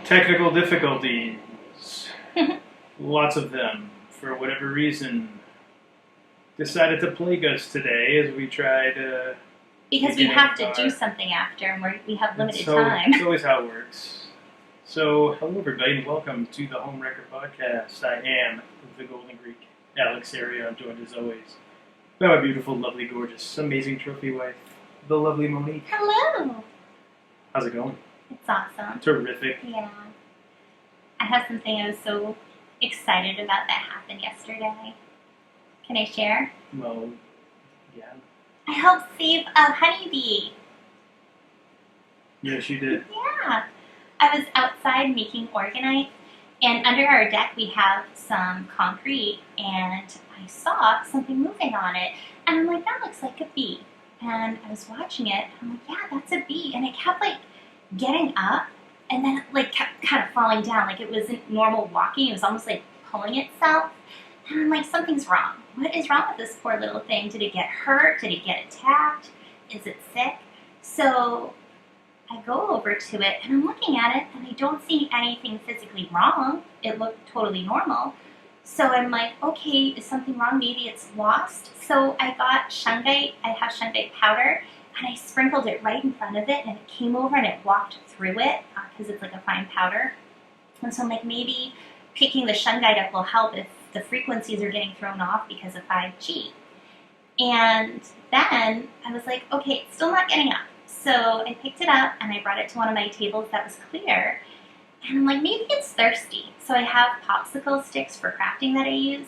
Technical difficulties. Lots of them, for whatever reason, decided to plague us today as we tried because we have to do something after, and we have limited time. It's always how it works. So, hello everybody, and welcome to the Homewrecker Podcast. I am the Golden Greek, Alex Area. I'm joined as always by my beautiful, lovely, gorgeous, amazing trophy wife, the lovely Monique. Hello! How's it going? It's awesome. Terrific. Yeah. I have something I was so excited about that happened yesterday. Can I share? Well, yeah. I helped save a honeybee. Yes, you did. Yeah. I was outside making Orgonite, and under our deck we have some concrete, and I saw something moving on it, and I'm like, that looks like a bee. And I was watching it, and I'm like, yeah, that's a bee. And it kept getting up, and then it kept kind of falling down, like it wasn't normal walking. It was almost like pulling itself. And I'm like, something's wrong. What is wrong with this poor little thing? Did it get hurt? Did it get attacked? Is it sick? So I go over to it, and I'm looking at it, and I don't see anything physically wrong. It looked totally normal. So I'm like, okay, is something wrong? Maybe it's lost. So I got shungite. I have shungite powder, and I sprinkled it right in front of it, and it came over and it walked through it because it's like a fine powder. And so I'm like, maybe picking the shungite up will help if the frequencies are getting thrown off because of 5G. And then I was like, okay, it's still not getting up. So I picked it up, and I brought it to one of my tables that was clear. And I'm like, maybe it's thirsty. So I have popsicle sticks for crafting that I use.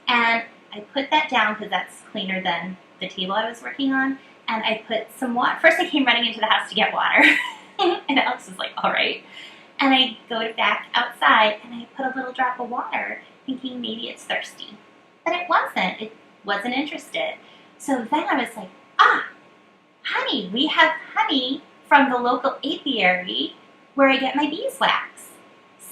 And I put that down because that's cleaner than the table I was working on. And I put some water. First I came running into the house to get water. And Alex was like, all right. And I go back outside, and I put a little drop of water, thinking maybe it's thirsty. But it wasn't. It wasn't interested. So then I was like, honey. We have honey from the local apiary where I get my beeswax.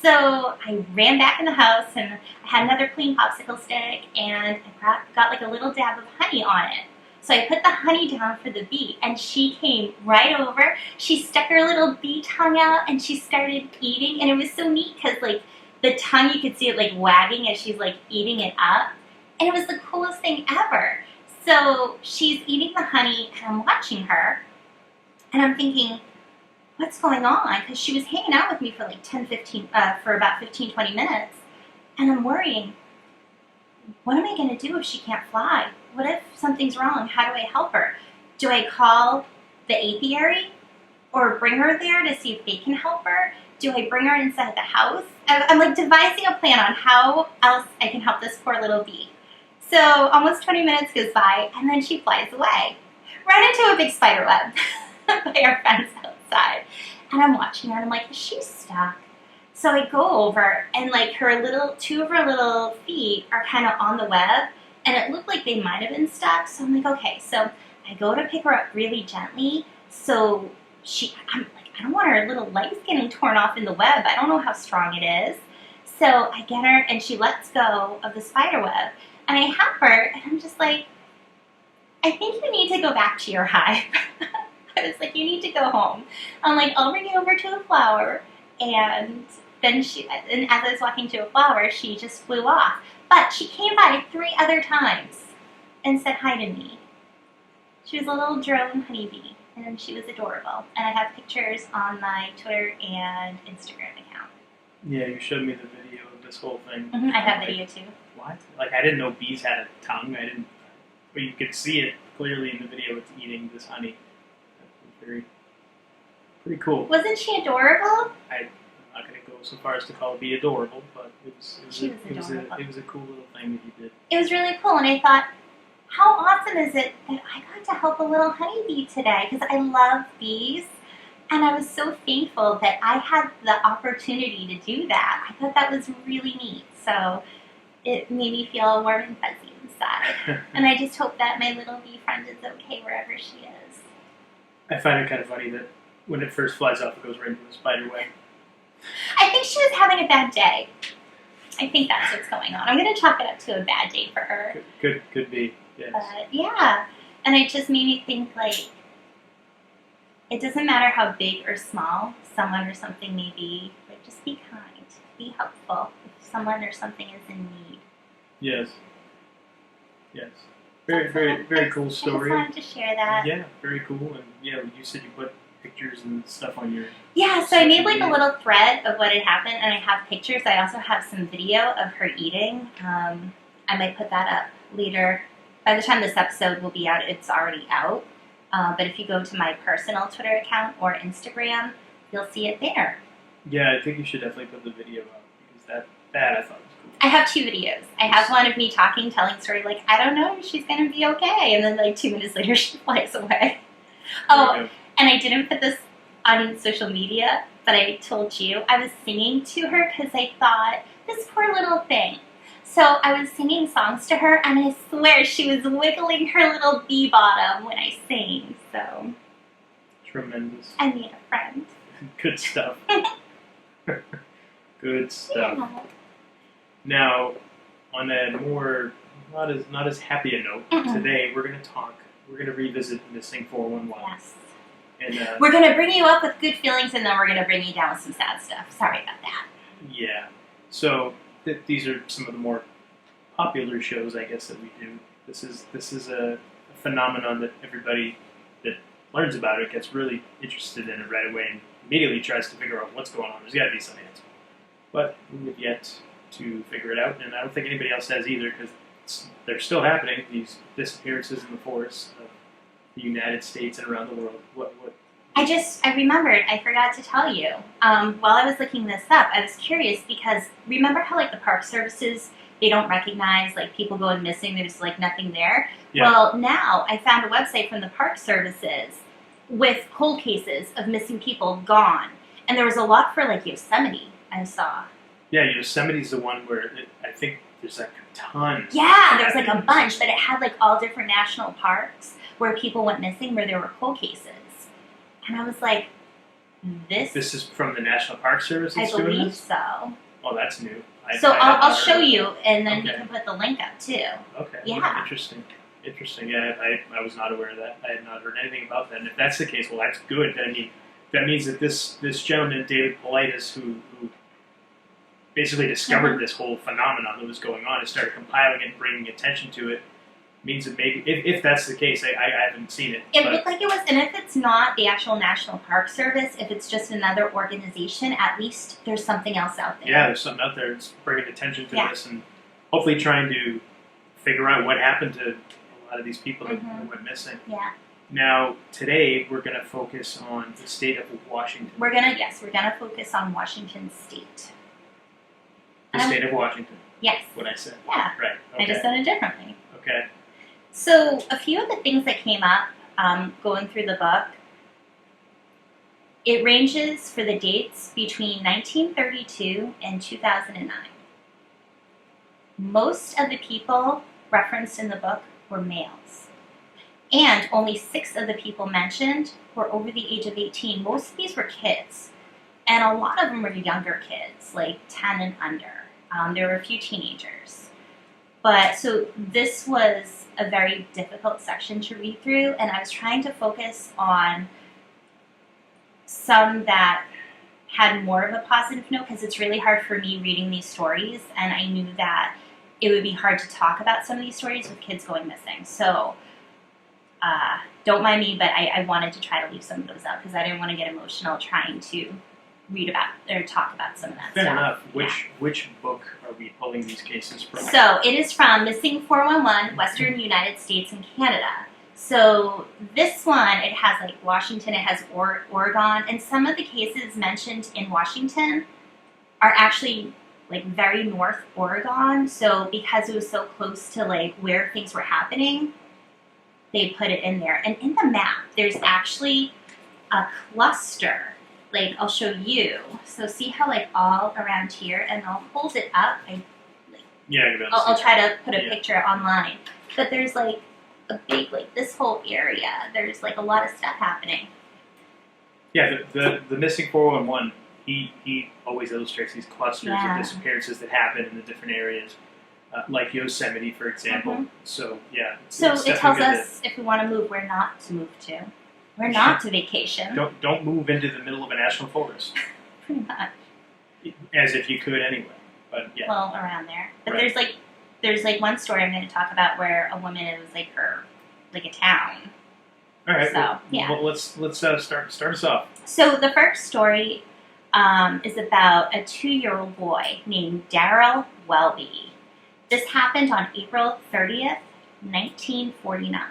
So I ran back in the house, and I had another clean popsicle stick, and I got a little dab of honey on it. So I put the honey down for the bee, and she came right over. She stuck her little bee tongue out, and she started eating. And it was so neat because, the tongue, you could see it, wagging as she's, eating it up. And it was the coolest thing ever. So she's eating the honey, and I'm watching her. And I'm thinking, what's going on? Because she was hanging out with me for, for about 15, 20 minutes. And I'm worrying, what am I going to do if she can't fly? What if something's wrong? How do I help her? Do I call the apiary or bring her there to see if they can help her? Do I bring her inside the house? I'm devising a plan on how else I can help this poor little bee. So almost 20 minutes goes by, and then she flies away. Run into a big spider web by our fence outside. And I'm watching her, and I'm like, is she stuck? So I go over, and two of her little feet are kind of on the web, and it looked like they might have been stuck. So I'm like, okay. So I go to pick her up really gently. So I'm like, I don't want her little legs getting torn off in the web. I don't know how strong it is. So I get her, and she lets go of the spider web. And I have her, and I'm just like, I think you need to go back to your hive. I was like, you need to go home. I'm like, I'll bring you over to a flower. And then as I was walking to a flower, she just flew off. But she came by 3 other times and said hi to me. She was a little drone honeybee, and she was adorable. And I have pictures on my Twitter and Instagram account. Yeah, you showed me the video of this whole thing. Mm-hmm. I have video too. What? I didn't know bees had a tongue. But you could see it clearly in the video. It's eating this honey. Pretty cool. Wasn't she adorable? I'm not going to go so far as to call it be adorable, but it was a cool little thing that you did. It was really cool, and I thought, how awesome is it that I got to help a little honeybee today? Because I love bees, and I was so thankful that I had the opportunity to do that. I thought that was really neat, so it made me feel warm and fuzzy inside. And I just hope that my little bee friend is okay wherever she is. I find it kind of funny that when it first flies off, it goes right into the spider web. I think she was having a bad day. I think that's what's going on. I'm going to chalk it up to a bad day for her. Could be, yes. But, yeah. And it just made me think, it doesn't matter how big or small someone or something may be. Just be kind. Be helpful if someone or something is in need. Yes. Yes. Very cool story. I just wanted to share that. Yeah, very cool. And yeah, you said you put pictures and stuff on your... Yeah, so I made like a little thread of what had happened, and I have pictures. I also have some video of her eating. I might put that up later. By the time this episode will be out, it's already out. But if you go to my personal Twitter account or Instagram, you'll see it there. Yeah, I think you should definitely put the video up, because that I thought was cool. I have 2 videos. I have one of me talking, telling a story like, I don't know if she's going to be okay. And then like 2 minutes later, she flies away. Oh, and I didn't put this on social media, but I told you I was singing to her because I thought, this poor little thing. So I was singing songs to her, and I swear she was wiggling her little bee bottom when I sang. So Tremendous. I made a friend. Good stuff. Good stuff. Yeah. Now, on a more not as happy a note, today we're going to revisit Missing 411. Yes. And we're going to bring you up with good feelings, and then we're going to bring you down with some sad stuff. Sorry about that. Yeah. So these are some of the more popular shows, I guess, that we do. This is a phenomenon that everybody that learns about it gets really interested in it right away and immediately tries to figure out what's going on. There's got to be some answer. But we have yet to figure it out, and I don't think anybody else has either, because they're still happening, these disappearances in the forests of the United States and around the world. What? I remembered, I forgot to tell you, while I was looking this up, I was curious because remember how like the park services, they don't recognize like people going missing, there's like nothing there? Yeah. Well, now I found a website from the park services with cold cases of missing people gone. And there was a lot for like Yosemite, I saw. Yeah, Yosemite's the one where I think there's like a ton. Yeah, there was like a bunch, but it had like all different national parks where people went missing where there were cold cases. And I was like, This is from the National Park Service that's I doing believe this? so. Oh, that's new. I'll show you, and then you can put the link up, too. Okay. Yeah. Interesting. Yeah, I was not aware of that. I had not heard anything about that. And if that's the case, well, that's good. I mean, that means that this gentleman, David Politis, who basically discovered this whole phenomenon that was going on and started compiling it and bringing attention to it, means that maybe, if that's the case, I haven't seen it. It looked like it was, and if it's not the actual National Park Service, if it's just another organization, at least there's something else out there. Yeah, there's something out there that's bringing attention to this and hopefully trying to figure out what happened to a lot of these people that went missing. Yeah. Now, today, we're going to focus on the state of Washington. We're going to focus on Washington State. The state of Washington. Yes. What I said. Yeah. Right. Okay. I just said it differently. Okay. So, a few of the things that came up going through the book, it ranges for the dates between 1932 and 2009. Most of the people referenced in the book were males. And only 6 of the people mentioned were over the age of 18. Most of these were kids. And a lot of them were younger kids, like 10 and under. There were a few teenagers. But so this was a very difficult section to read through, and I was trying to focus on some that had more of a positive note, because it's really hard for me reading these stories, and I knew that it would be hard to talk about some of these stories with kids going missing. So don't mind me, but I wanted to try to leave some of those out, because I didn't want to get emotional trying to read about or talk about some of that Fair stuff. enough. Which book are we pulling these cases from? So it is from Missing 411, Western United States and Canada. So this one, it has like Washington, it has Oregon, and some of the cases mentioned in Washington are actually like very north Oregon. So because it was so close to like where things were happening, they put it in there. And in the map, there's actually a cluster. Like, I'll show you. So see how, like, all around here, and I'll hold it up. I'll try to put a picture online. But there's, like, a big, like, this whole area. There's, like, a lot of stuff happening. Yeah, the Missing 411, he always illustrates these clusters of disappearances that happen in the different areas, like Yosemite, for example. So, yeah. So it tells us if we want to move, where not to move to. We're not to vacation. Don't move into the middle of a national forest. Pretty much. As if you could anyway. But yeah. Well, around there. But Right. there's like one story I'm going to talk about where a woman, it was like a town. All right. So, Well, yeah. well, let's start us off. So the first story is about a 2-year-old boy named Daryl Welby. This happened on April 30th, 1949.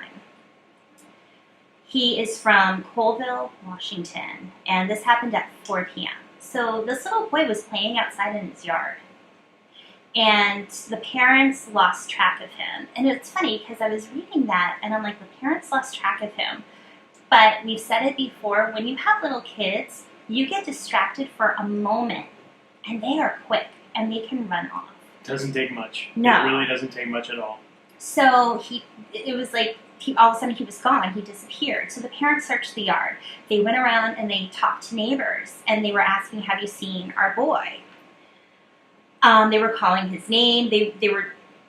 He is from Colville, Washington, and this happened at 4 p.m. So this little boy was playing outside in his yard, and the parents lost track of him. And it's funny because I was reading that, and I'm like, the parents lost track of him. But we've said it before, when you have little kids, you get distracted for a moment, and they are quick, and they can run off. Doesn't take much. No. It really doesn't take much at all. So it was like, all of a sudden he was gone, he disappeared. So the parents searched the yard. They went around and they talked to neighbors, and they were asking, have you seen our boy? They were calling his name.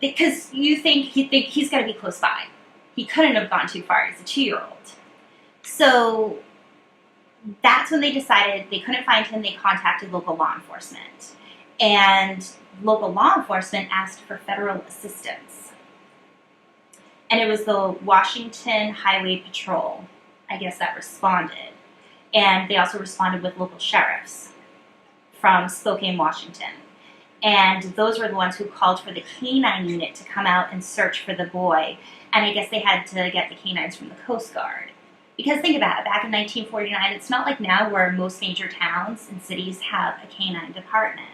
Because you think he's got to be close by. He couldn't have gone too far. He's a 2-year-old. So that's when they decided they couldn't find him. They contacted local law enforcement. And local law enforcement asked for federal assistance. And it was the Washington Highway Patrol, I guess, that responded. And they also responded with local sheriffs from Spokane, Washington. And those were the ones who called for the canine unit to come out and search for the boy. And I guess they had to get the canines from the Coast Guard. Because think about it, back in 1949, it's not like now where most major towns and cities have a canine department.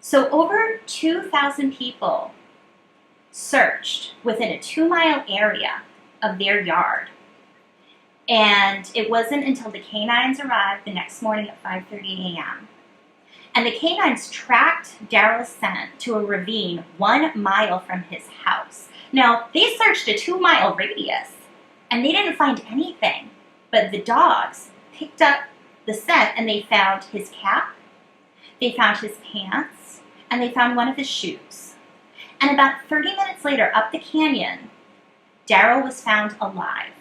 So over 2,000 people searched within a 2-mile area of their yard. And it wasn't until the canines arrived the next morning at 5:30 a.m. And the canines tracked Daryl's scent to a ravine 1 mile from his house. Now, they searched a 2-mile radius, and they didn't find anything. But the dogs picked up the scent, and they found his cap, they found his pants, and they found one of his shoes. And about 30 minutes later, up the canyon, Daryl was found alive.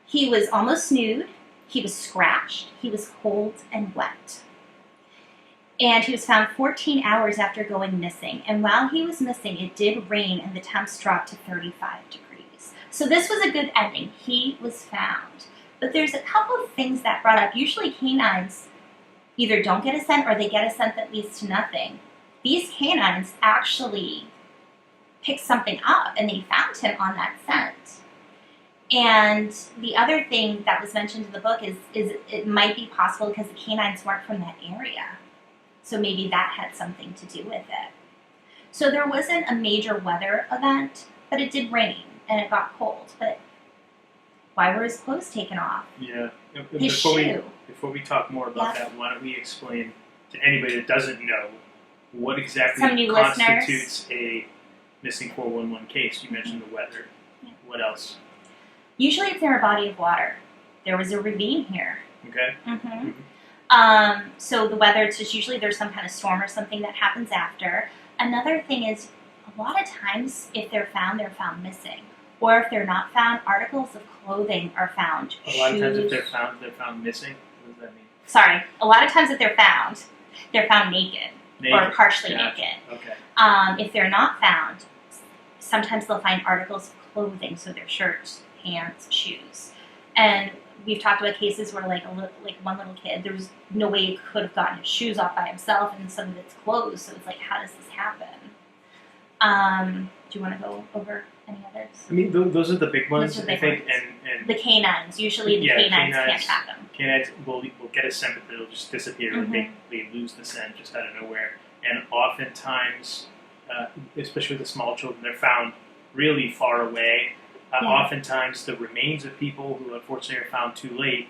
He was almost nude, he was scratched, he was cold and wet. And he was found 14 hours after going missing. And while he was missing, it did rain and the temps dropped to 35 degrees. So this was a good ending. He was found. But there's a couple of things that brought up. Usually canines either don't get a scent or they get a scent that leads to nothing. These canines actually picked something up and they found him on that scent. And the other thing that was mentioned in the book is it might be possible because the canines weren't from that area. So maybe that had something to do with it. So there wasn't a major weather event, but it did rain and it got cold. But why were his clothes taken off? Yeah. His shoe. Before we talk more about that, why don't we explain to anybody that doesn't know what exactly Some new constitutes a missing 411 case? You mentioned the weather. Yeah. What else? Usually it's near a body of water. There was a ravine here. Okay. Mm-hmm. So the weather, it's just usually there's some kind of storm or something that happens after. Another thing is, a lot of times if they're found missing. Or if they're not found, articles of clothing are found. A lot of times if they're found missing. What does that mean? Sorry. A lot of times if they're found naked. Or partially naked. Okay. If they're not found, sometimes they'll find articles of clothing, so their shirts, pants, shoes. And we've talked about cases where like one little kid, there was no way he could have gotten his shoes off by himself and some of it's clothes, so it's like, how does this happen? Do you want to go over any others? I mean, those are the big ones, I think. And the canines. Usually the canines can't track them. Canines will get a scent, but they'll just disappear. Mm-hmm. They lose the scent just out of nowhere. And oftentimes, especially with the small children, they're found really far away. Oftentimes, the remains of people who unfortunately are found too late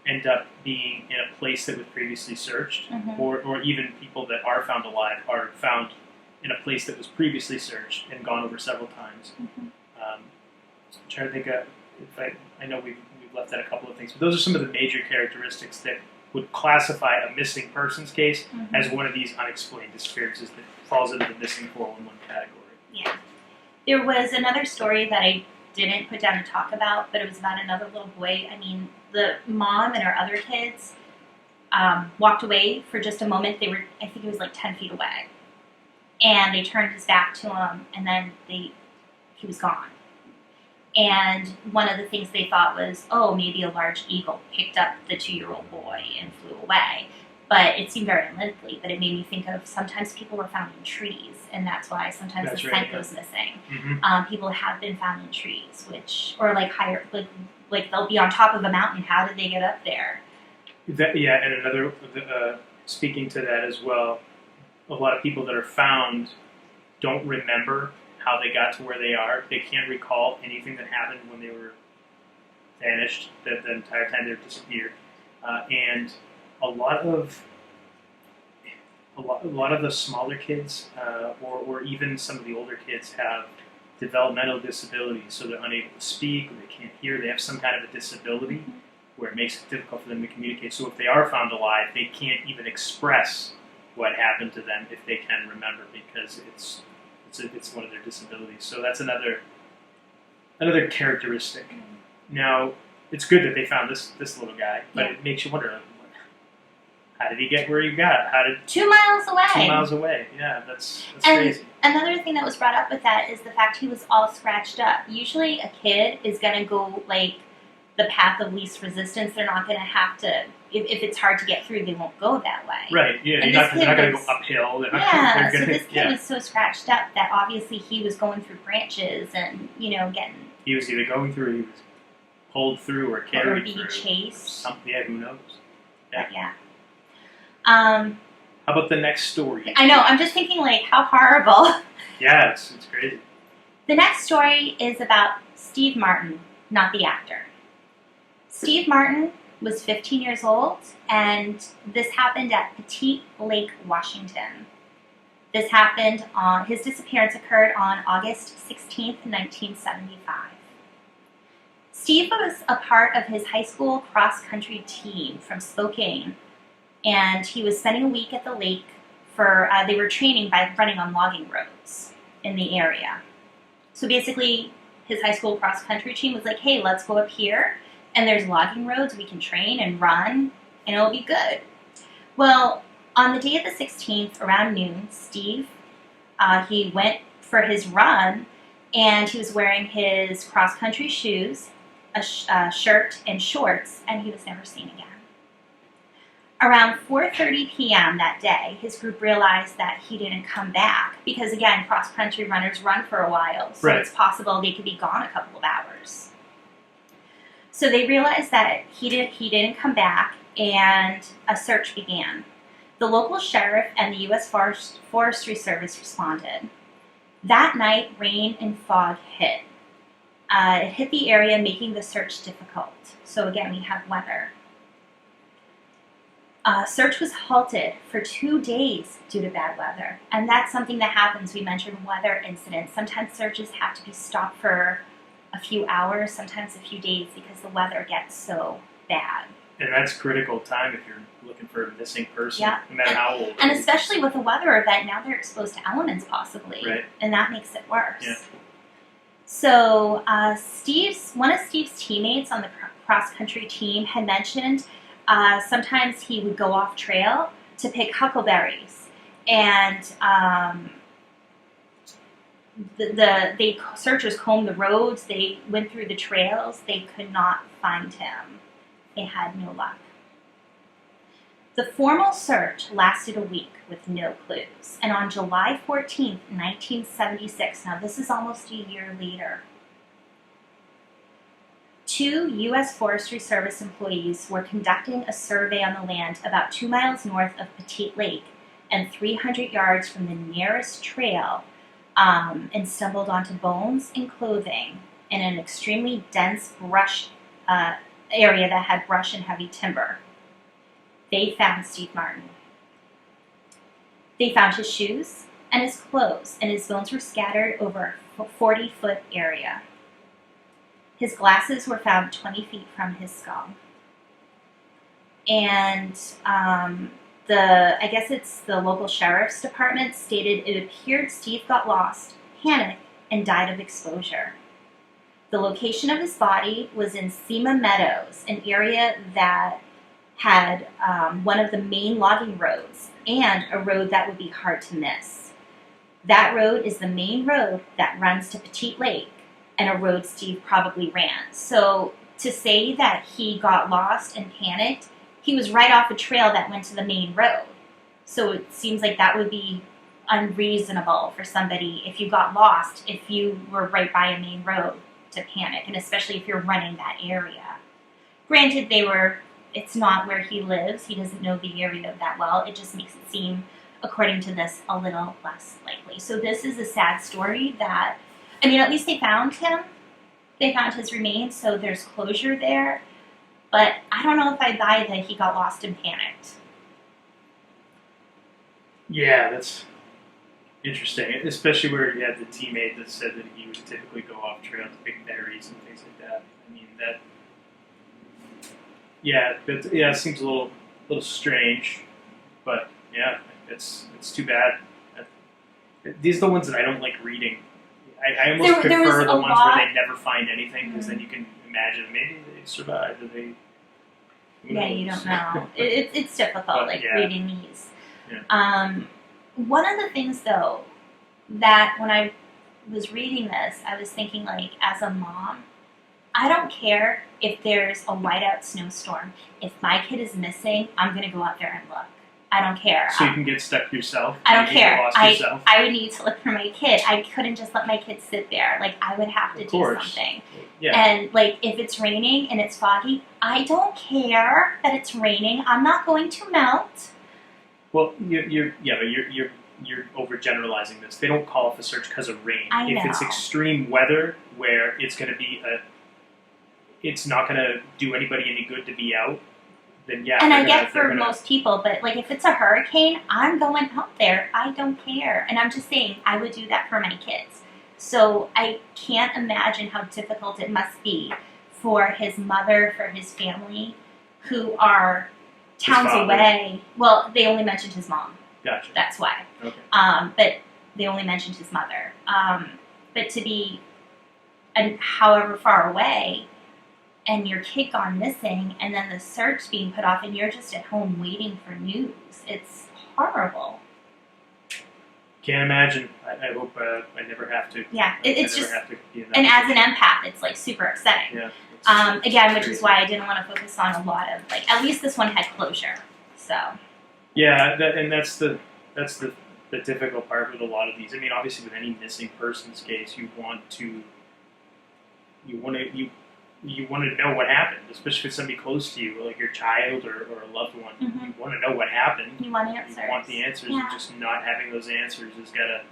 end up being in a place that was previously searched, or even people that are found alive are found in a place that was previously searched and gone over several times. I'm trying to think of, I know we've left out a couple of things, but those are some of the major characteristics that would classify a missing persons case as one of these unexplained disappearances that falls into the missing 411 category. Yeah. There was another story that didn't put down to talk about, but it was about another little boy. I mean, the mom and her other kids walked away for just a moment. They were, I think it was like 10 feet away. And they turned his back to him, and then he was gone. And one of the things they thought was, oh, maybe a large eagle picked up the 2-year-old boy and flew away. But it seemed very unlikely. But it made me think of sometimes people were found in trees, and that's why sometimes the scent goes missing. Mm-hmm. People have been found in trees, or like higher, like they'll be on top of a mountain. How did they get up there? And another, speaking to that as well, a lot of people that are found don't remember how they got to where they are. They can't recall anything that happened when they were vanished, the entire time they were disappeared. And a lot of the smaller kids, or even some of the older kids, have developmental disabilities, so they're unable to speak, or they can't hear. They have some kind of a disability where it makes it difficult for them to communicate. So if they are found alive, they can't even express what happened to them if they can remember, because it's one of their disabilities. So that's another characteristic. Now, it's good that they found this little guy, but it makes you wonder, how did he get where he got? 2 miles away. 2 miles away. Yeah, that's crazy. Another thing that was brought up with that is the fact he was all scratched up. Usually a kid is going to go like the path of least resistance. They're not going to have to, if it's hard to get through, they won't go that way. Right, yeah. They're not going to go uphill. So this kid was so scratched up that obviously he was going through branches and, getting... He was either going through, he was pulled through, or carried through. Or being chased. Who knows? Yeah. How about the next story? I know, I'm just thinking, like, how horrible. Yeah, it's crazy. The next story is about Steve Martin, not the actor. Steve Martin was 15 years old, and this happened at Petite Lake, Washington. His disappearance occurred on August 16th, 1975. Steve was a part of his high school cross-country team from Spokane, and he was spending a week at the lake they were training by running on logging roads in the area. So basically, his high school cross-country team was like, hey, let's go up here, and there's logging roads, we can train and run, and it'll be good. Well, on the day of the 16th, around noon, Steve, he went for his run, and he was wearing his cross-country shoes, a shirt, and shorts, and he was never seen again. Around 4:30 p.m. that day, his group realized that he didn't come back because, again, cross-country runners run for a while, so It's possible they could be gone a couple of hours. So they realized that he didn't come back, and a search began. The local sheriff and the U.S. Forestry Service responded. That night, rain and fog hit. It hit the area, making the search difficult. So again, we have weather. Search was halted for 2 days due to bad weather. And that's something that happens. We mentioned weather incidents. Sometimes searches have to be stopped for a few hours, sometimes a few days, because the weather gets so bad. And that's critical time if you're looking for a missing person, no matter how old. And especially with a weather event, now they're exposed to elements possibly. Right. And that makes it worse. Yeah. So one of Steve's teammates on the cross-country team had mentioned sometimes he would go off trail to pick huckleberries, and the searchers combed the roads. They went through the trails. They could not find him. They had no luck. The formal search lasted a week with no clues, and on July 14th, 1976, now this is almost a year later, 2 U.S. Forestry Service employees were conducting a survey on the land about 2 miles north of Petite Lake and 300 yards from the nearest trail, and stumbled onto bones and clothing in an extremely dense brush area that had brush and heavy timber. They found Steve Martin. They found his shoes and his clothes, and his bones were scattered over a 40-foot area. His glasses were found 20 feet from his skull. And I guess it's the local sheriff's department, stated it appeared Steve got lost, panicked, and died of exposure. The location of his body was in Sema Meadows, an area that had one of the main logging roads and a road that would be hard to miss. That road is the main road that runs to Petite Lake, and a road Steve probably ran. So to say that he got lost and panicked, he was right off a trail that went to the main road. So it seems like that would be unreasonable for somebody if you got lost, if you were right by a main road, to panic, and especially if you're running that area. Granted, it's not where he lives. He doesn't know the area that well. It just makes it seem, according to this, a little less likely. So this is a sad story that, I mean, at least they found him. They found his remains, so there's closure there. But I don't know if I buy that he got lost and panicked. Yeah, that's interesting, especially where you had the teammate that said that he would typically go off trail to pick berries and things like that. I mean, that... Yeah, it seems a little strange, but yeah, it's too bad. These are the ones that I don't like reading. I almost prefer the ones where they never find anything, because then you can imagine maybe they survived. Or they, yeah, you don't know. It's difficult, but, reading these. Yeah. One of the things, though, that when I was reading this, I was thinking, like, as a mom, I don't care if there's a whiteout snowstorm. If my kid is missing, I'm going to go out there and look. I don't care. So you can get stuck yourself? I don't care. I would need to look for my kid. I couldn't just let my kid sit there. Like, I would have to do something. Yeah. And, like, if it's raining and it's foggy, I don't care that it's raining. I'm not going to melt. Well, you're overgeneralizing this. They don't call off a search because of rain. I know. If it's extreme weather where it's going to be it's not going to do anybody any good to be out, then yeah. And I get for most people, but like if it's a hurricane, I'm going out there. I don't care. And I'm just saying, I would do that for my kids. So I can't imagine how difficult it must be for his mother, for his family, who are towns away. Well, they only mentioned his mom. Gotcha. That's why. Okay. But they only mentioned his mother. But to be however far away, and your kid gone missing, and then the search being put off, and you're just at home waiting for news. It's horrible. Can't imagine. I hope I never have to. Yeah, it's just, have to be in that and position. as an empath, it's like super upsetting. Yeah. Again, which is why I didn't want to focus on a lot of, like, at least this one had closure. So. Yeah, that's the difficult part with a lot of these. I mean, obviously, with any missing persons case, you want to know what happened, especially with somebody close to you, like your child or a loved one. Mm-hmm. You want to know what happened. You want answers. You want the answers. Yeah. And just not having those answers is gotta.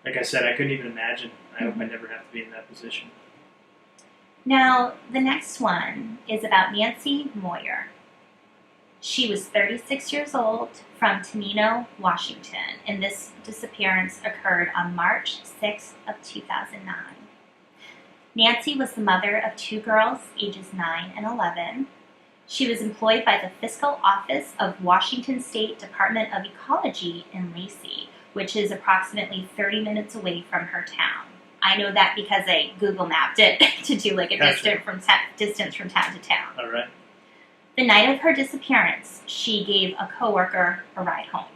Like I said, I couldn't even imagine. I hope I never have to be in that position. Now, the next one is about Nancy Moyer. She was 36 years old from Tenino, Washington, and this disappearance occurred on March 6th of 2009. Nancy was the mother of two girls, ages 9 and 11. She was employed by the Fiscal Office of Washington State Department of Ecology in Lacey, which is approximately 30 minutes away from her town. I know that because I Google mapped it to do like a distance from town to town. All right. The night of her disappearance, she gave a coworker a ride home.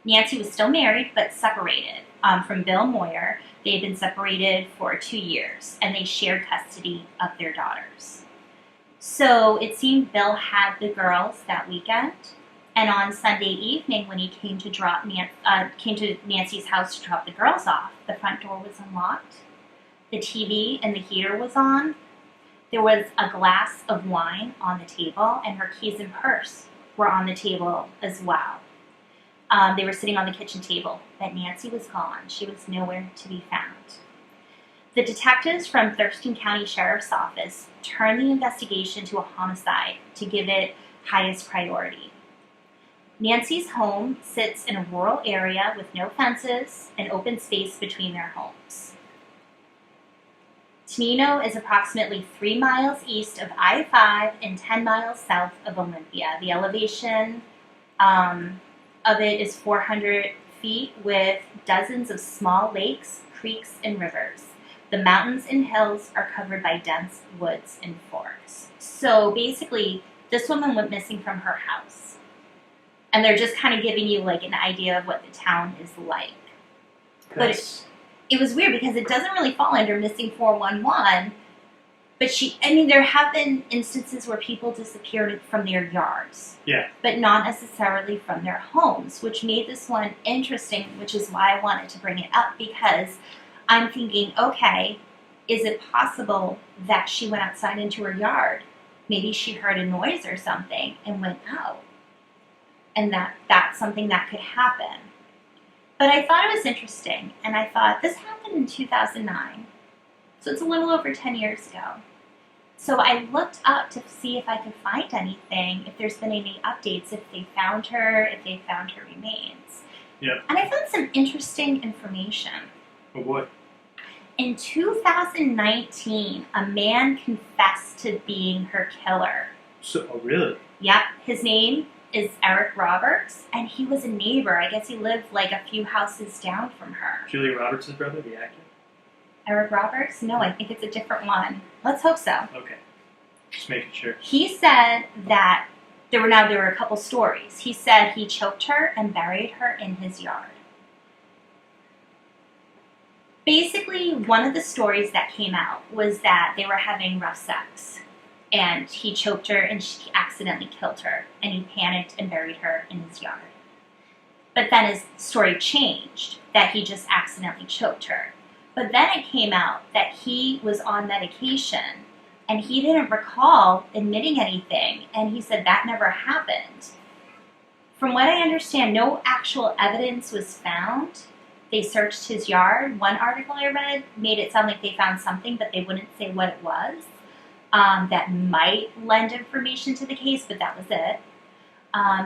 Nancy was still married but separated from Bill Moyer. They had been separated for 2 years, and they shared custody of their daughters. So it seemed Bill had the girls that weekend, and on Sunday evening, when he came to Nancy's house to drop the girls off, the front door was unlocked, the TV and the heater was on, there was a glass of wine on the table, and her keys and purse were on the table as well. They were sitting on the kitchen table, but Nancy was gone. She was nowhere to be found. The detectives from Thurston County Sheriff's Office turned the investigation to a homicide to give it highest priority. Nancy's home sits in a rural area with no fences and open space between their homes. Tenino is approximately 3 miles east of I-5 and 10 miles south of Olympia. The elevation of it is 400 feet with dozens of small lakes, creeks, and rivers. The mountains and hills are covered by dense woods and forests. So basically, this woman went missing from her house. And they're just kind of giving you like an idea of what the town is like. But it was weird because it doesn't really fall under missing 411. But there have been instances where people disappeared from their yards. Yeah. But not necessarily from their homes, which made this one interesting, which is why I wanted to bring it up, because I'm thinking, okay, is it possible that she went outside into her yard? Maybe she heard a noise or something and went out. And that's something that could happen. But I thought it was interesting, and I thought, this happened in 2009, so it's a little over 10 years ago. So I looked up to see if I could find anything, if there's been any updates, if they found her, if they found her remains. Yeah. And I found some interesting information. Oh boy. In 2019, a man confessed to being her killer. Oh, really? Yep. His name is Eric Roberts, and he was a neighbor. I guess he lived like a few houses down from her. Julia Roberts' brother, the actor? Eric Roberts? No, I think it's a different one. Let's hope so. Okay. Just making sure. He said that there were a couple stories. He said he choked her and buried her in his yard. Basically, one of the stories that came out was that they were having rough sex, and he choked her and he accidentally killed her, and he panicked and buried her in his yard. But then his story changed, that he just accidentally choked her. But then it came out that he was on medication, and he didn't recall admitting anything, and he said that never happened. From what I understand, no actual evidence was found. They searched his yard. One article I read made it sound like they found something, but they wouldn't say what it was. That might lend information to the case, but that was it.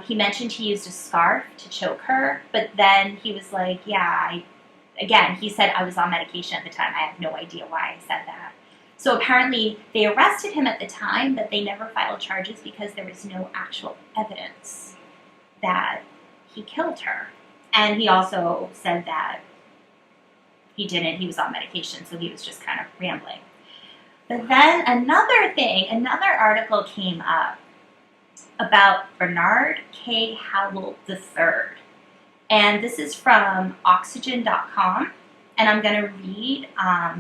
He mentioned he used a scarf to choke her, but then he was like, he said I was on medication at the time. I have no idea why I said that. So apparently they arrested him at the time, but they never filed charges because there was no actual evidence that he killed her. And he also said that he didn't. He was on medication, so he was just kind of rambling. But then another article came up about Bernard K. Howell III. And this is from Oxygen.com, and I'm going to read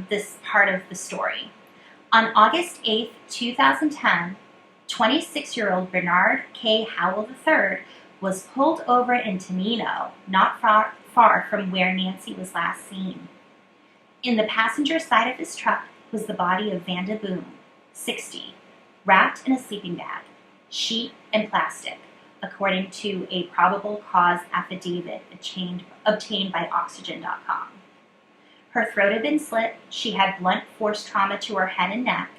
this part of the story. On August 8, 2010, 26-year-old Bernard K. Howell III was pulled over in Tamino, not far from where Nancy was last seen. In the passenger side of his truck was the body of Vanda Boone, 60, wrapped in a sleeping bag, sheet and plastic, according to a probable cause affidavit obtained by Oxygen.com. Her throat had been slit, she had blunt force trauma to her head and neck,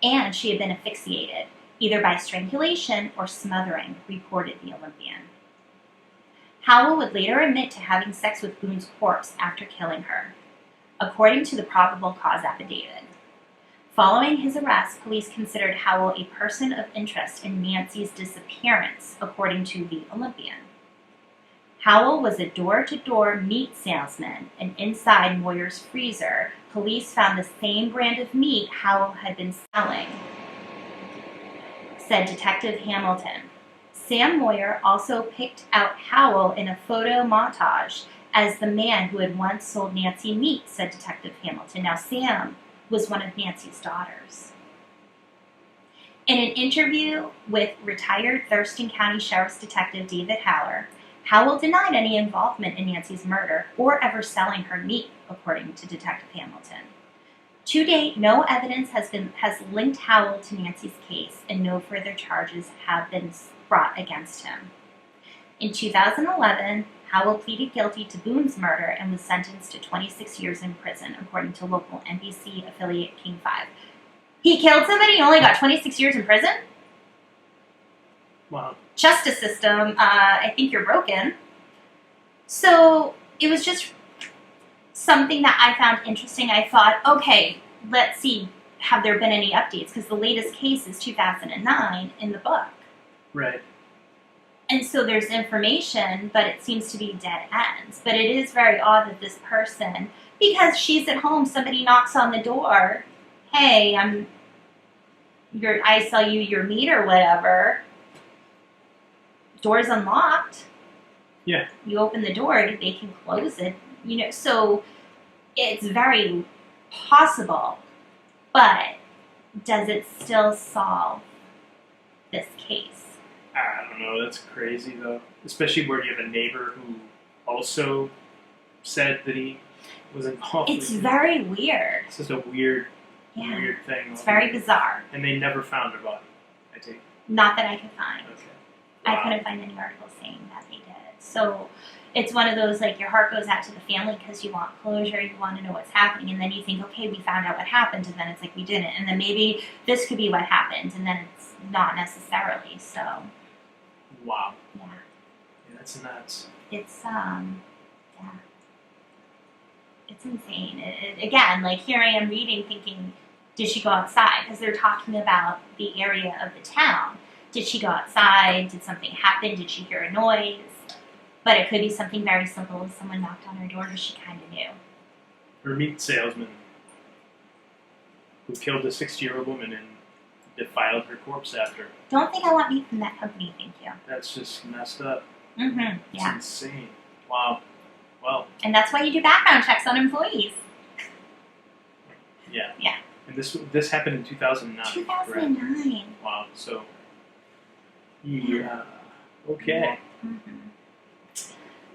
and she had been asphyxiated, either by strangulation or smothering, reported the Olympian. Howell would later admit to having sex with Boone's corpse after killing her, according to the probable cause affidavit. Following his arrest, police considered Howell a person of interest in Nancy's disappearance, according to the Olympian. Howell was a door-to-door meat salesman, and inside Moyer's freezer, police found the same brand of meat Howell had been selling, said Detective Hamilton. Sam Moyer also picked out Howell in a photo montage as the man who had once sold Nancy meat, said Detective Hamilton. Now, Sam was one of Nancy's daughters. In an interview with retired Thurston County Sheriff's Detective David Haller, Howell denied any involvement in Nancy's murder or ever selling her meat, according to Detective Hamilton. To date, no evidence has linked Howell to Nancy's case, and no further charges have been brought against him. In 2011, Howell pleaded guilty to Boone's murder and was sentenced to 26 years in prison, according to local NBC affiliate King 5. He killed somebody and only got 26 years in prison? Wow. Justice system, I think you're broken. So it was just something that I found interesting. I thought, okay, let's see, have there been any updates? Because the latest case is 2009 in the book. Right. And so there's information, but it seems to be dead ends. But it is very odd that this person Because she's at home, somebody knocks on the door. Hey, I sell you your meat or whatever. Door's unlocked. Yeah. You open the door, they can close it. So it's very possible. But does it still solve this case? I don't know. That's crazy, though. Especially where you have a neighbor who also said that he was involved. It's very weird. It's just a weird Yeah. thing. It's very bizarre. And they never found her body, I take it. Not that I could find. Okay. I Wow. couldn't find any articles saying that they did. So it's one of those, like, your heart goes out to the family because you want closure, you want to know what's happening, and then you think, okay, we found out what happened, and then it's like we didn't, and then maybe this could be what happened, and then it's not necessarily. So Wow. yeah, Yeah, that's nuts. it's it's insane. Again, like, here I am reading, thinking, did she go outside? Because they're talking about the area of the town. Did she go outside? Did something happen? Did she hear a noise? But it could be something very simple. If someone knocked on her door, she kind of knew. Her meat salesman who killed a 60-year-old woman and defiled her corpse after. Don't think I want meat from that company, thank you. That's just messed up. Mm-hmm. It's Yeah. insane. Wow. Well, And that's why you do background checks on employees. yeah. Yeah. And this happened in 2009. Correct? 2009. Wow. So, yeah. Okay. Mm-hmm.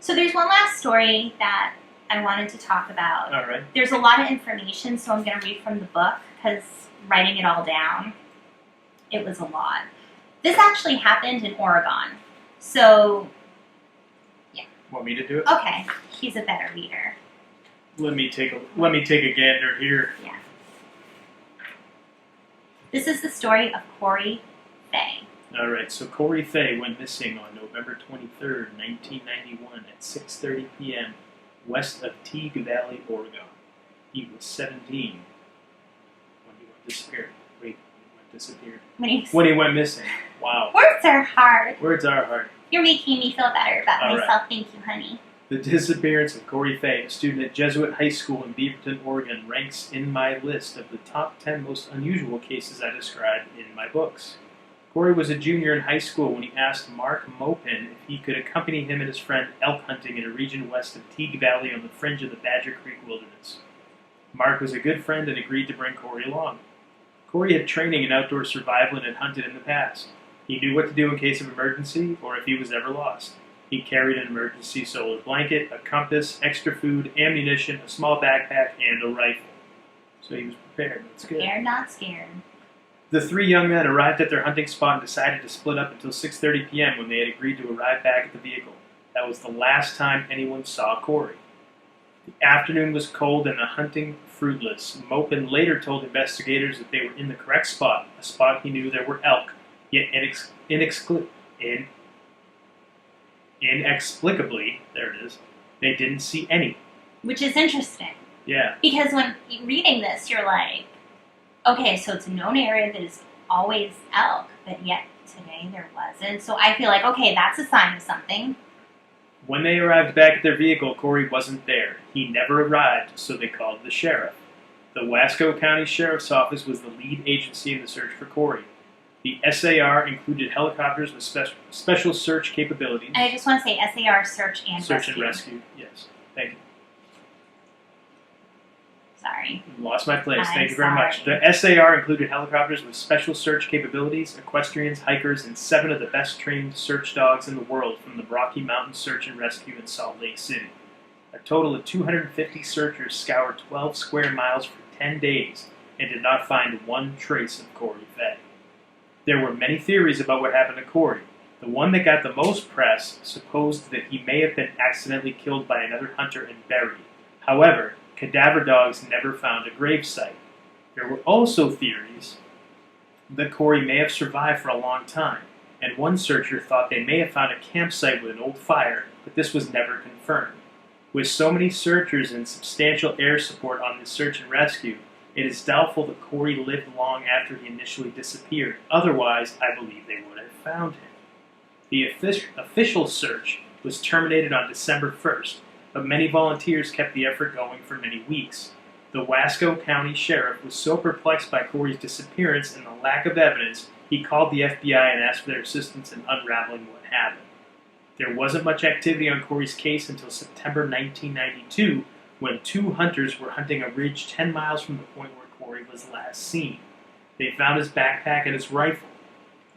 So there's one last story that I wanted to talk about. All right. There's a lot of information, so I'm going to read from the book because writing it all down, it was a lot. This actually happened in Oregon. So, Want me to do it? okay, he's a better reader. Let me take a gander here. Yeah. This is the story of Corey Fay. All right. So Corey Fay went missing on November 23rd, 1991, at 6:30 p.m. west of Teague Valley, Oregon. He was 17 when he went disappeared. When he went missing. Wow. Words are hard. Words are hard. You're making me feel better about All myself. Thank you, honey. The disappearance of Corey Fay, a student at Jesuit High School in Beaverton, Oregon, ranks in my list of the top 10 most unusual cases I describe in my books. Corey was a junior in high school when he asked Mark Mopin if he could accompany him and his friend elk hunting in a region west of Teague Valley on the fringe of the Badger Creek Wilderness. Mark was a good friend and agreed to bring Corey along. Corey had training in outdoor survival and had hunted in the past. He knew what to do in case of emergency or if he was ever lost. He carried an emergency solar blanket, a compass, extra food, ammunition, a small backpack, and a rifle. So he was prepared. That's good. Scared, not scared. The three young men arrived at their hunting spot and decided to split up until 6:30 p.m. when they had agreed to arrive back at the vehicle. That was the last time anyone saw Corey. The afternoon was cold and the hunting fruitless. Mopin later told investigators that they were in the correct spot, a spot he knew there were elk, yet inexplicably, there it is, they didn't see any. Which is interesting. Yeah. Because when reading this, you're like, okay, so it's a known area that is always elk, but yet today there wasn't. So I feel like, okay, that's a sign of something. When they arrived back at their vehicle, Corey wasn't there. He never arrived, so they called the sheriff. The Wasco County Sheriff's Office was the lead agency in the search for Corey. The SAR included helicopters with special search capabilities. And I just want to say SAR, search and rescue. Search and rescue, yes. Thank you. Sorry. Lost my place. I'm Thank you very much. sorry. The SAR included helicopters with special search capabilities, equestrians, hikers, and 7 of the best trained search dogs in the world from the Rocky Mountain Search and Rescue in Salt Lake City. A total of 250 searchers scoured 12 square miles for 10 days and did not find one trace of Corey Fay. There were many theories about what happened to Corey. The one that got the most press supposed that he may have been accidentally killed by another hunter and buried. However, cadaver dogs never found a gravesite. There were also theories that Corey may have survived for a long time, and one searcher thought they may have found a campsite with an old fire, but this was never confirmed. With so many searchers and substantial air support on this search and rescue, it is doubtful that Corey lived long after he initially disappeared. Otherwise, I believe they would have found him. The official search was terminated on December 1st, but many volunteers kept the effort going for many weeks. The Wasco County Sheriff was so perplexed by Corey's disappearance and the lack of evidence, he called the FBI and asked for their assistance in unraveling what happened. There wasn't much activity on Corey's case until September 1992, when 2 hunters were hunting a ridge 10 miles from the point where Corey was last seen. They found his backpack and his rifle.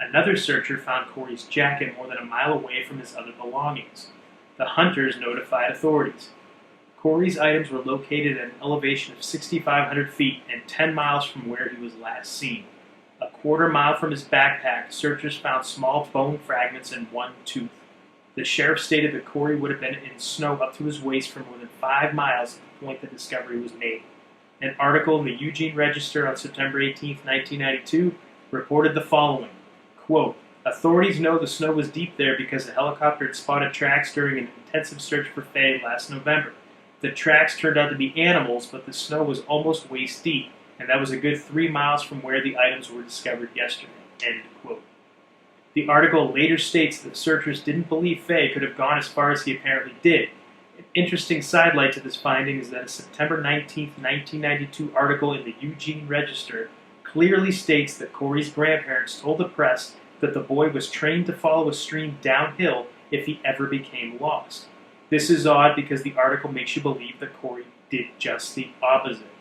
Another searcher found Corey's jacket more than a mile away from his other belongings. The hunters notified authorities. Corey's items were located at an elevation of 6,500 feet and 10 miles from where he was last seen. A quarter-mile from his backpack, searchers found small bone fragments and one tooth. The sheriff stated that Corey would have been in snow up to his waist for more than 5 miles at the point the discovery was made. An article in the Eugene Register on September 18, 1992, reported the following, quote, "Authorities know the snow was deep there because a helicopter had spotted tracks during an intensive search for Fay last November. The tracks turned out to be animals, but the snow was almost waist deep, and that was a good 3 miles from where the items were discovered yesterday." End quote. The article later states that searchers didn't believe Fay could have gone as far as he apparently did. An interesting sidelight to this finding is that a September 19, 1992 article in the Eugene Register clearly states that Corey's grandparents told the press that the boy was trained to follow a stream downhill if he ever became lost. This is odd because the article makes you believe that Corey did just the opposite.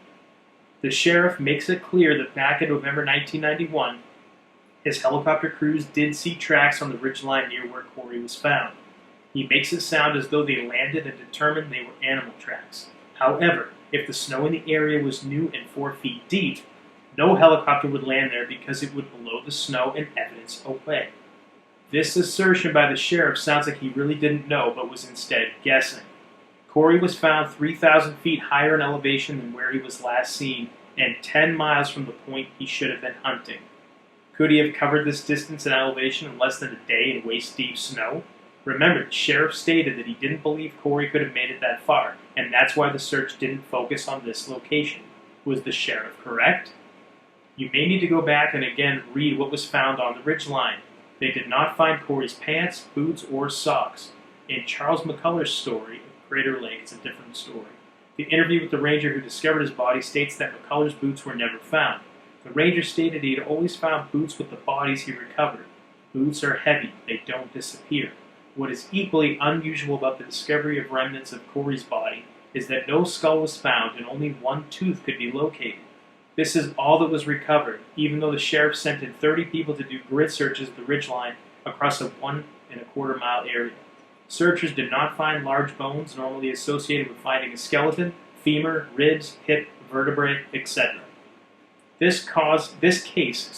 The sheriff makes it clear that back in November 1991, his helicopter crews did see tracks on the ridgeline near where Corey was found. He makes it sound as though they landed and determined they were animal tracks. However, if the snow in the area was new and 4 feet deep, no helicopter would land there because it would blow the snow and evidence away. This assertion by the sheriff sounds like he really didn't know, but was instead guessing. Corey was found 3,000 feet higher in elevation than where he was last seen, and 10 miles from the point he should have been hunting. Could he have covered this distance and elevation in less than a day in waist-deep snow? Remember, the sheriff stated that he didn't believe Corey could have made it that far, and that's why the search didn't focus on this location. Was the sheriff correct? You may need to go back and again read what was found on the ridgeline. They did not find Corey's pants, boots, or socks. In Charles McCullers' story of Crater Lake, it's a different story. The interview with the ranger who discovered his body states that McCullers' boots were never found. The ranger stated he had always found boots with the bodies he recovered. Boots are heavy, they don't disappear. What is equally unusual about the discovery of remnants of Corey's body is that no skull was found and only one tooth could be located. This is all that was recovered, even though the sheriff sent in 30 people to do grid searches of the ridgeline across a 1.25 mile area. Searchers did not find large bones normally associated with finding a skeleton, femur, ribs, hip, vertebrae, etc. This case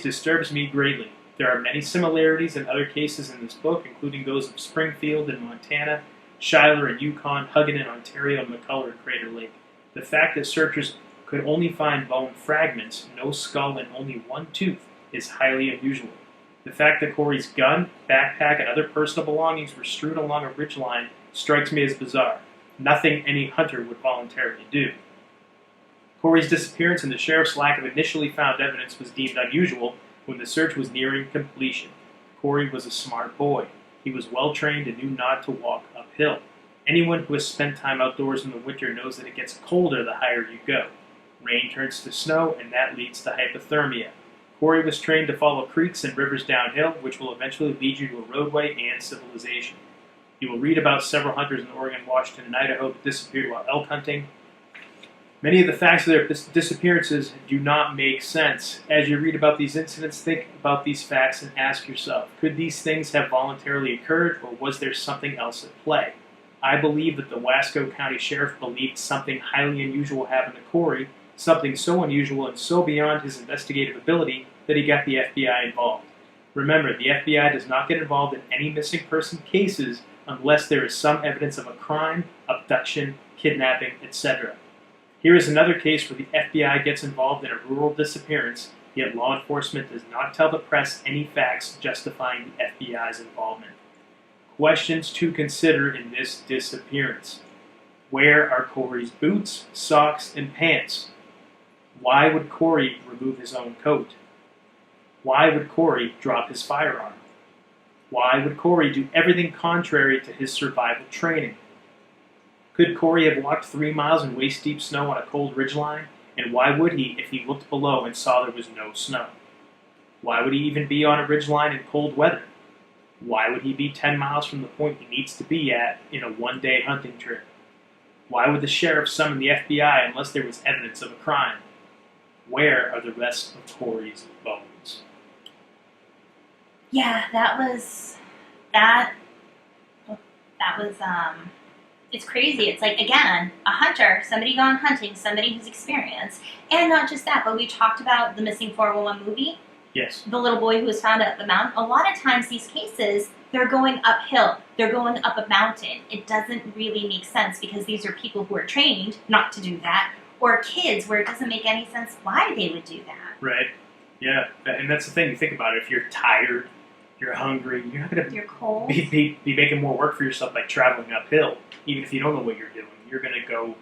disturbs me greatly. There are many similarities in other cases in this book, including those of Springfield in Montana, Schuyler in Yukon, Huggin in Ontario, and McCullough in Crater Lake. The fact that searchers could only find bone fragments, no skull, and only one tooth is highly unusual. The fact that Corey's gun, backpack, and other personal belongings were strewn along a ridgeline strikes me as bizarre. Nothing any hunter would voluntarily do. Corey's disappearance and the sheriff's lack of initially found evidence was deemed unusual when the search was nearing completion. Corey was a smart boy. He was well trained and knew not to walk uphill. Anyone who has spent time outdoors in the winter knows that it gets colder the higher you go. Rain turns to snow, and that leads to hypothermia. Corey was trained to follow creeks and rivers downhill, which will eventually lead you to a roadway and civilization. You will read about several hunters in Oregon, Washington, and Idaho that disappeared while elk hunting. Many of the facts of their disappearances do not make sense. As you read about these incidents, think about these facts and ask yourself, could these things have voluntarily occurred, or was there something else at play? I believe that the Wasco County Sheriff believed something highly unusual happened to Corey, something so unusual and so beyond his investigative ability that he got the FBI involved. Remember, the FBI does not get involved in any missing person cases unless there is some evidence of a crime, abduction, kidnapping, etc. Here is another case where the FBI gets involved in a rural disappearance, yet law enforcement does not tell the press any facts justifying the FBI's involvement. Questions to consider in this disappearance. Where are Corey's boots, socks, and pants? Why would Corey remove his own coat? Why would Corey drop his firearm? Why would Corey do everything contrary to his survival training? Could Corey have walked 3 miles in waist-deep snow on a cold ridgeline? And why would he if he looked below and saw there was no snow? Why would he even be on a ridgeline in cold weather? Why would he be 10 miles from the point he needs to be at in a one-day hunting trip? Why would the sheriff summon the FBI unless there was evidence of a crime? Where are the rest of Corey's bones? Yeah, that was it's crazy. It's like, again, a hunter, somebody gone hunting, somebody who's experienced. And not just that, but we talked about the Missing 411 movie. Yes. The little boy who was found up the mountain. A lot of times these cases, they're going uphill. They're going up a mountain. It doesn't really make sense because these are people who are trained not to do that. Or kids where it doesn't make any sense why they would do that. Right. Yeah. And that's the thing. You think about it. If you're tired, you're hungry, you're not going to You're cold. be making more work for yourself by traveling uphill. Even if you don't know what you're doing, you're going to go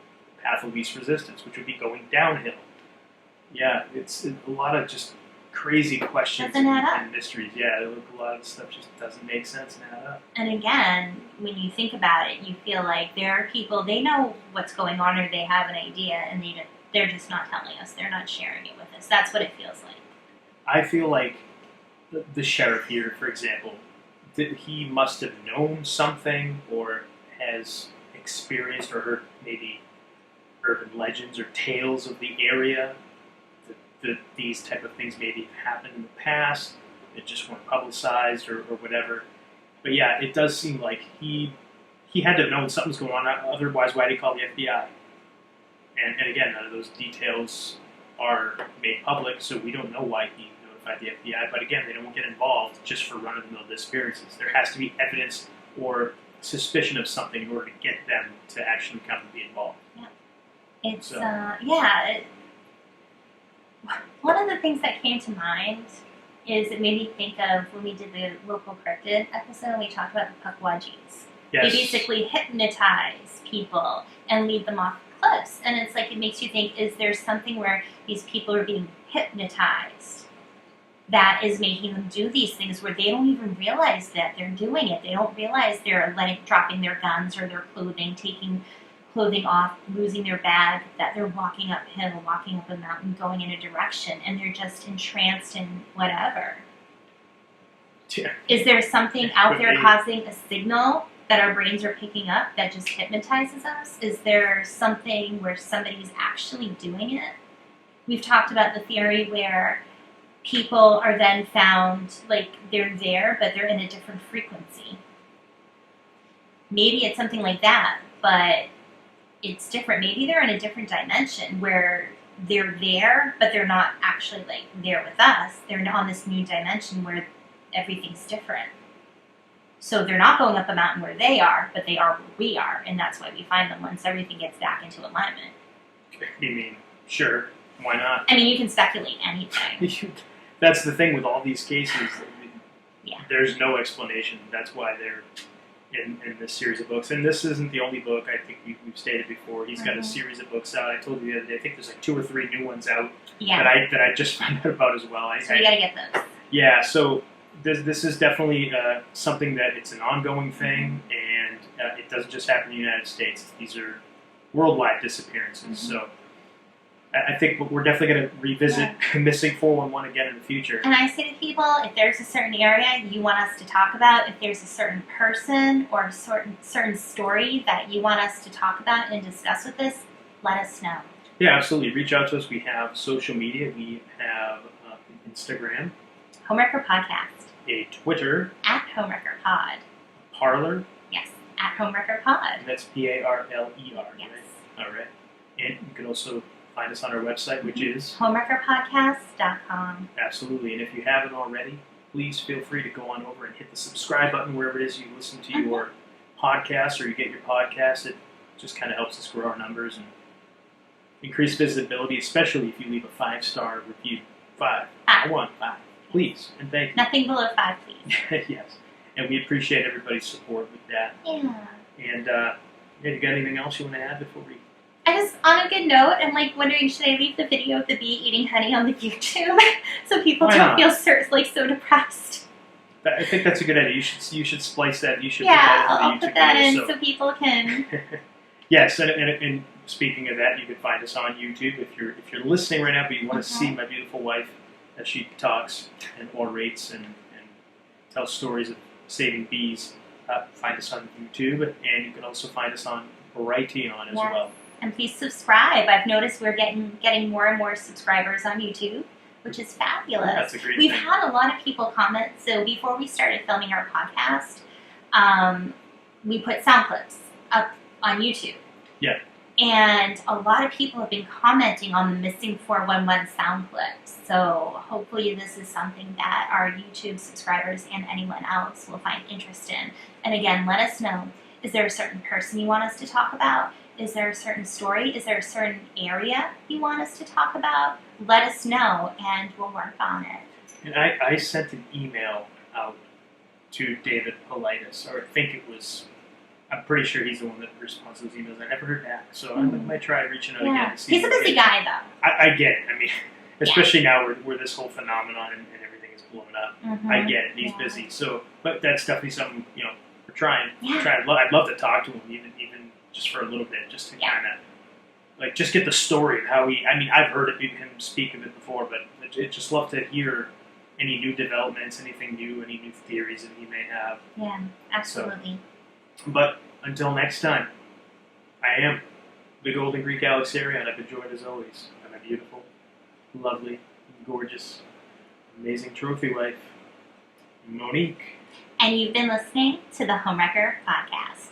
path of least resistance, which would be going downhill. Yeah, it's a lot of just crazy questions and mysteries. Yeah, a lot of stuff just doesn't make sense and add up. And again, when you think about it, you feel like there are people, they know what's going on or they have an idea, and they're just not telling us. They're not sharing it with us. That's what it feels like. I feel like the sheriff here, for example, he must have known something or has experienced or heard maybe urban legends or tales of the area that these type of things maybe have happened in the past that just weren't publicized or whatever. But yeah, it does seem like he had to have known something's going on. Otherwise, why did he call the FBI? And again, none of those details are made public, so we don't know why he notified the FBI. But again, they don't get involved just for run-of-the-mill disappearances. There has to be evidence or suspicion of something in order to get them to actually come and be involved. Yeah. It's, one of the things that came to mind is it made me think of when we did the local cryptid episode, we talked about the Pukwudgies. Yes. They basically hypnotize people and lead them off cliffs. And it's like, it makes you think, is there something where these people are being hypnotized that is making them do these things where they don't even realize that they're doing it? They don't realize they're dropping their guns or their clothing, taking clothing off, losing their bag, that they're walking uphill, walking up a mountain, going in a direction, and they're just entranced in whatever. Yeah. Is there something out there causing a signal that our brains are picking up that just hypnotizes us? Is there something where somebody's actually doing it? We've talked about the theory where people are then found, like, they're there, but they're in a different frequency. Maybe it's something like that, but it's different. Maybe they're in a different dimension where they're there, but they're not actually, like, there with us. They're on this new dimension where everything's different. So they're not going up a mountain where they are, but they are where we are, and that's why we find them once everything gets back into alignment. You mean, sure, why not? I mean, you can speculate anything. That's the thing with all these cases. Yeah. There's no explanation. That's why they're in this series of books. And this isn't the only book. I think we've stated before. He's got a series of books out. I told you the other day, I think there's like 2 or 3 new ones out that I just found out about as well. So you got to get those. Yeah, so this is definitely something that it's an ongoing thing, and it doesn't just happen in the United States. These are worldwide disappearances. So I think we're definitely going to revisit Missing 411 again in the future. And I say to people, if there's a certain area you want us to talk about, if there's a certain person or a certain story that you want us to talk about and discuss with us, let us know. Yeah, absolutely. Reach out to us. We have social media. We have Instagram. Homewrecker Podcast. A Twitter. At Homewrecker Pod. Parler. Yes, at Homewrecker Pod. And that's Parler, yes. Right? All right. And you can also find us on our website, which is homewreckerpodcast.com. Absolutely. And if you haven't already, please feel free to go on over and hit the subscribe button wherever it is you listen to your podcast or you get your podcast. It just kind of helps us grow our numbers and increase visibility, especially if you leave a 5-star review. 5. I want 5. Please, and thank you. Nothing below 5, please. Yes, and we appreciate everybody's support with that. Yeah. And you got anything else you want to add before we? I just, on a good note, I'm like wondering, should I leave the video of the bee eating honey on the YouTube so people don't feel so depressed? I think that's a good idea. You should splice that. You should. I'll put that in so people can. Yes, and speaking of that, you can find us on YouTube if you're listening right now, but you want to see my beautiful wife as she talks and orates and tells stories of saving bees. Find us on YouTube, and you can also find us on Brighteon as well. And please subscribe. I've noticed we're getting more and more subscribers on YouTube, which is fabulous. That's a great We've thing. had a lot of people comment. So before we started filming our podcast, we put sound clips up on YouTube. Yeah. And a lot of people have been commenting on the missing 411 sound clips. So hopefully this is something that our YouTube subscribers and anyone else will find interest in. And again, let us know. Is there a certain person you want us to talk about? Is there a certain story? Is there a certain area you want us to talk about? Let us know and we'll work on it. And I sent an email out to David Politis, or I think it was, I'm pretty sure he's the one that responds to those emails. I never heard back, so I might try reaching out again. To see He's a busy guy, though. I get it. I mean, especially now where this whole phenomenon and everything is blowing up. I get it. He's busy. So, but that's definitely something, we're trying. I'd love to talk to him, even just for a little bit, just to kind of, just get the story of how I've heard him speak of it before, but I'd just love to hear any new developments, anything new, any new theories that he may have. Yeah, absolutely. But until next time, I am the Golden Greek Alex Area, and I've been joined as always by my beautiful, lovely, gorgeous, amazing trophy wife, Monique. And you've been listening to the Homewrecker Podcast.